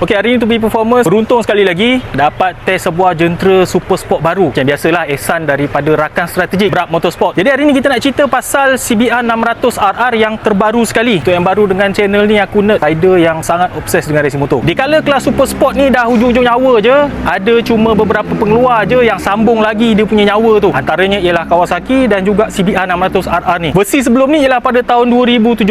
Okey, hari ini To Be Performance beruntung sekali lagi dapat test sebuah jentera super sport baru. Macam biasalah, ihsan daripada rakan strategik Brab Motorsport. Jadi hari ini kita nak cerita pasal CBR 600RR yang terbaru sekali. Untuk yang baru dengan channel ni, aku nerd rider yang sangat obses dengan racing motor. Di kala kelas super sport ni dah hujung-hujung nyawa je, ada cuma beberapa pengeluar je yang sambung lagi dia punya nyawa tu. Antaranya ialah Kawasaki dan juga CBR 600RR ni. Versi sebelum ni ialah pada tahun 2017.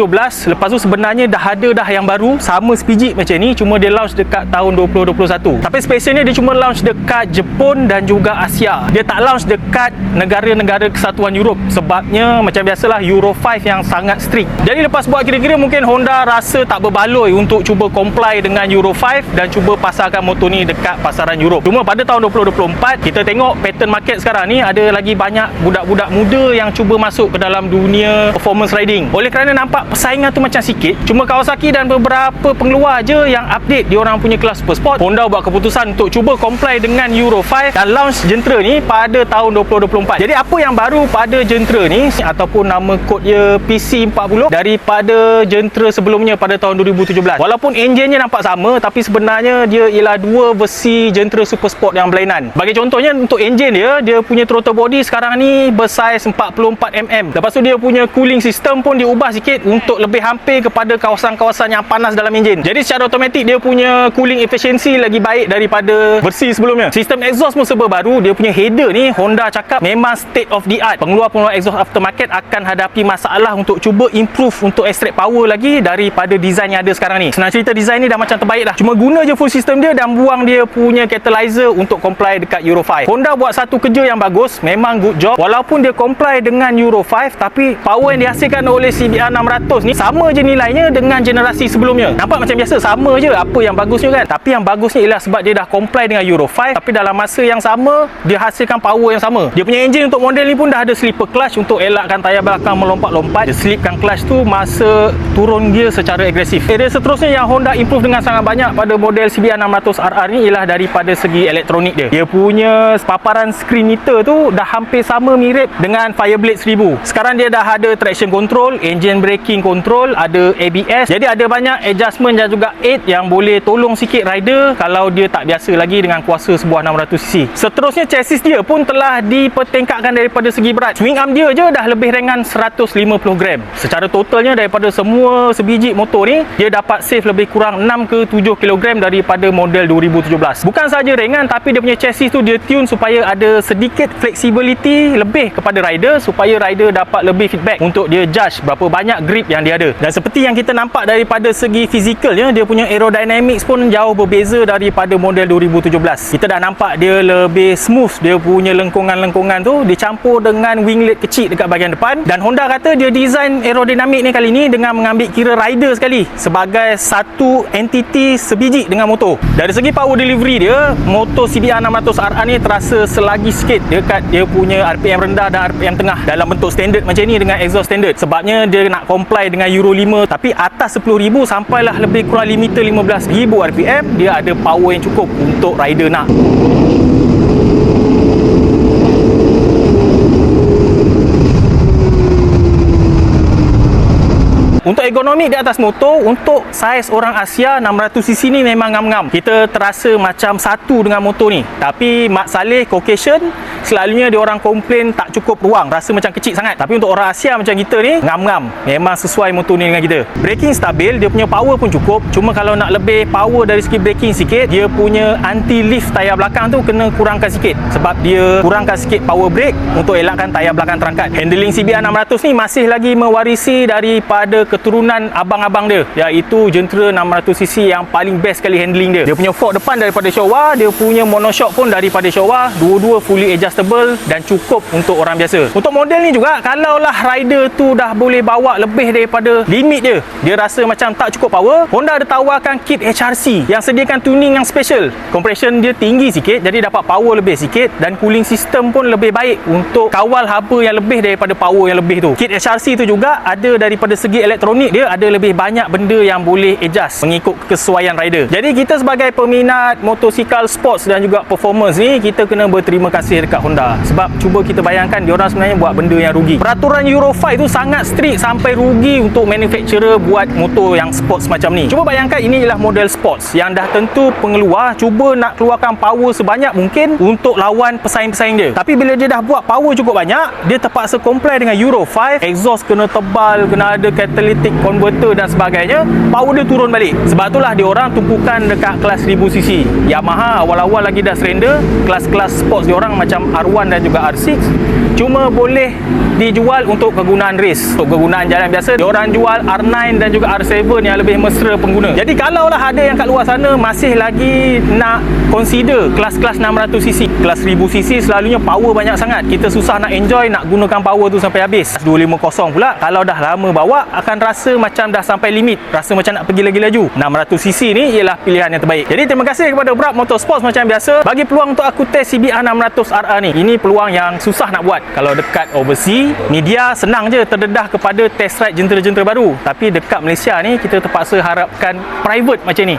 Lepas tu sebenarnya dah ada dah yang baru sama sebiji macam ni, cuma dia launch dekat tahun 2021. Tapi specialnya dia cuma launch dekat Jepun dan juga Asia. Dia tak launch dekat negara-negara kesatuan Europe. Sebabnya macam biasalah Euro 5 yang sangat strict. Jadi lepas buat kira-kira, mungkin Honda rasa tak berbaloi untuk cuba comply dengan Euro 5 dan cuba pasarkan motor ni dekat pasaran Europe. Cuma pada tahun 2024 kita tengok pattern market sekarang ni, ada lagi banyak budak-budak muda yang cuba masuk ke dalam dunia performance riding. Oleh kerana nampak persaingan tu macam sikit, cuma Kawasaki dan beberapa pengeluar je yang update di orang punya kelas super sport. Honda buat keputusan untuk cuba comply dengan Euro 5 dan launch jentera ni pada tahun 2024. Jadi apa yang baru pada jentera ni, ataupun nama kod dia PC40, daripada jentera sebelumnya pada tahun 2017. Walaupun enjinnya nampak sama, tapi sebenarnya dia ialah dua versi jentera super sport yang berlainan. Bagi contohnya, untuk enjin dia punya throttle body sekarang ni bersaiz 44mm. Lepas tu dia punya cooling system pun diubah sikit untuk lebih hampir kepada kawasan-kawasan yang panas dalam enjin. Jadi secara automatik dia punya cooling efficiency lagi baik daripada versi sebelumnya. Sistem exhaust pun serba baru. Dia punya header ni Honda cakap memang state of the art. Pengeluar-pengeluar exhaust aftermarket akan hadapi masalah untuk cuba improve untuk extract power lagi daripada design yang ada sekarang ni. Senang cerita, design ni dah macam terbaik dah. Cuma guna je full system dia dan buang dia punya catalyzer untuk comply dekat Euro 5. Honda buat satu kerja yang bagus, memang good job. Walaupun dia comply dengan Euro 5, tapi power yang dihasilkan oleh CBR 600 ni sama je nilainya dengan generasi sebelumnya. Nampak macam biasa, sama je apa yang bagusnya kan. Tapi yang bagusnya ialah sebab dia dah comply dengan Euro 5, tapi dalam masa yang sama dia hasilkan power yang sama. Dia punya enjin untuk model ni pun dah ada slipper clutch untuk elakkan tayar belakang melompat-lompat. Dia slipkan clutch tu masa turun gear secara agresif. Area seterusnya yang Honda improve dengan sangat banyak pada model CBR 600RR ni ialah daripada segi elektronik dia. Dia punya paparan screen meter tu dah hampir sama mirip dengan Fireblade 1000. Sekarang dia dah ada traction control, engine braking control, ada ABS. Jadi ada banyak adjustment dan juga aid yang boleh tolong sikit rider kalau dia tak biasa lagi dengan kuasa sebuah 600cc. Seterusnya chassis dia pun telah dipertingkatkan daripada segi berat. Swing arm dia je dah lebih ringan 150 gram. Secara totalnya daripada semua sebiji motor ni, dia dapat save lebih kurang 6 ke 7 kg daripada model 2017. Bukan saja ringan, tapi dia punya chassis tu dia tune supaya ada sedikit flexibility lebih kepada rider, supaya rider dapat lebih feedback untuk dia judge berapa banyak grip yang dia ada. Dan seperti yang kita nampak daripada segi fizikalnya, dia punya aerodynamics pun jauh berbeza daripada model 2017. Kita dah nampak dia lebih smooth, dia punya lengkungan-lengkungan tu dicampur dengan winglet kecil dekat bahagian depan. Dan Honda kata dia design aerodinamik ni kali ni dengan mengambil kira rider sekali sebagai satu entiti sebiji dengan motor. Dari segi power delivery dia, motor CBR 600RR ni terasa selagi sikit dekat dia punya RPM rendah dan RPM tengah dalam bentuk standard macam ni dengan exhaust standard. Sebabnya dia nak comply dengan Euro 5, tapi atas 10,000 sampailah lebih kurang limiter 15,000 RPM, dia ada power yang cukup untuk rider nak. Untuk ergonomik di atas motor, untuk saiz orang Asia 600cc ni memang ngam-ngam. Kita terasa macam satu dengan motor ni. Tapi Mak Saleh Caucasian, selalunya dia orang komplain tak cukup ruang, rasa macam kecil sangat. Tapi untuk orang Asia macam kita ni, ngam-ngam. Memang sesuai motor ni dengan kita. Braking stabil, dia punya power pun cukup. Cuma kalau nak lebih power dari segi braking sikit, dia punya anti-lift tayar belakang tu kena kurangkan sikit. Sebab dia kurangkan sikit power brake untuk elakkan tayar belakang terangkat. Handling CBR 600 ni masih lagi mewarisi daripada keturunan abang-abang dia, iaitu jentera 600cc yang paling best sekali handling dia. Dia punya fork depan daripada Showa, dia punya monoshock pun daripada Showa, dua-dua fully adjustable dan cukup untuk orang biasa. Untuk model ni juga, kalaulah rider tu dah boleh bawa lebih daripada limit dia rasa macam tak cukup power, Honda ada tawarkan kit HRC yang sediakan tuning yang special. Compression dia tinggi sikit, jadi dapat power lebih sikit, dan cooling system pun lebih baik untuk kawal haba yang lebih daripada power yang lebih tu. Kit HRC tu juga ada daripada segi elektronik dia, ada lebih banyak benda yang boleh adjust mengikut kesesuaian rider. Jadi kita sebagai peminat motosikal sports dan juga performance ni, kita kena berterima kasih dekat Honda Honda. Sebab cuba kita bayangkan diorang sebenarnya buat benda yang rugi. Peraturan Euro 5 tu sangat strict sampai rugi untuk manufacturer buat motor yang sports macam ni. Cuba bayangkan ini ialah model sports yang dah tentu pengeluar cuba nak keluarkan power sebanyak mungkin untuk lawan pesaing-pesaing dia. Tapi bila dia dah buat power cukup banyak, dia terpaksa comply dengan Euro 5, exhaust kena tebal, kena ada catalytic converter dan sebagainya, power dia turun balik. Sebab itulah diorang tumpukan dekat kelas 1000cc. Yamaha awal-awal lagi dah surrender, kelas-kelas sports diorang macam R1 dan juga R6 cuma boleh dijual untuk kegunaan race. Untuk kegunaan jalan biasa, diorang jual R9 dan juga R7 yang lebih mesra pengguna. Jadi kalaulah ada yang kat luar sana masih lagi nak consider kelas-kelas 600cc, kelas 1000cc selalunya power banyak sangat. Kita susah nak enjoy, nak gunakan power tu sampai habis. 250 pula, kalau dah lama bawa akan rasa macam dah sampai limit, rasa macam nak pergi lagi laju. 600cc ni ialah pilihan yang terbaik. Jadi terima kasih kepada Brab Motorsports macam biasa bagi peluang untuk aku test CBR 600RR ni. Ini peluang yang susah nak buat. Kalau dekat overseas, media senang je terdedah kepada test ride jentera-jentera baru. Tapi dekat Malaysia ni kita terpaksa harapkan private macam ni.